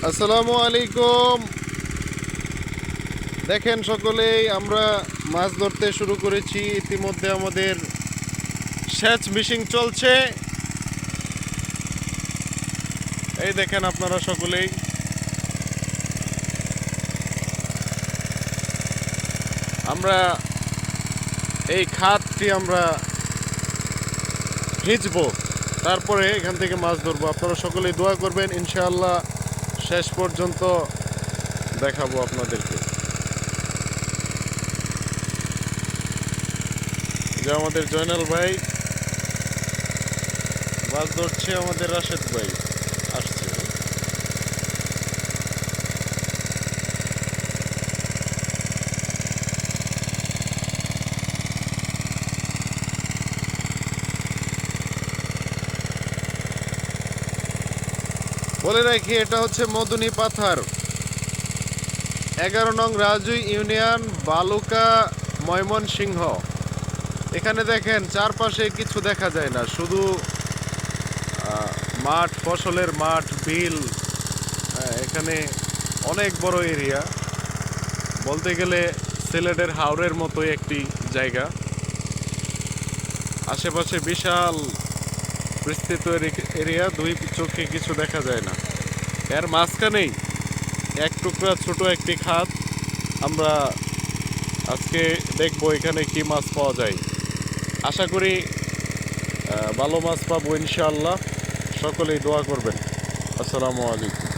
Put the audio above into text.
আসসালামু আলাইকুম। দেখেন সকলেই আমরা মাছ ধরতে শুরু করেছি। ইতিমধ্যে আমাদের সেচ মেশিন চলছে। এই দেখেন আপনারা সকলেই। আমরা এই খাতটি আমরা হিঁচবো, তারপরে এখান থেকে মাছ ধরবো। আপনারা সকলেই দোয়া করবেন, ইনশাআল্লাহ শেষ পর্যন্ত দেখাবো আপনাদেরকে। যে আমাদের জয়নাল ভাই মাছ ধরছে, আমাদের রাশেদ ভাই আসছে। বলে রাখি, এটা হচ্ছে মদনী পাথার, 11 নং রাজু ইউনিয়ন, বালুকা, ময়মনসিংহ। এখানে দেখেন চারপাশে কিছু দেখা যায় না, শুধু মাঠ, ফসলের মাঠ, বিল। এখানে অনেক বড় এরিয়া, বলতে গেলে সিলেটের হাওরের মতোই একটি জায়গা। আশেপাশে বিশাল বিস্তৃত এরিয়া, দুই চোখে কিছু দেখা যায় না। এর মাঝখানেই এক টুকরা ছোট একটি খাত। আমরা আজকে দেখবো এখানে কি মাছ পাওয়া যায়। আশা করি ভালো মাছ পাবো ইনশাআল্লাহ। সকলেই দোয়া করবেন। আসসালামু আলাইকুম।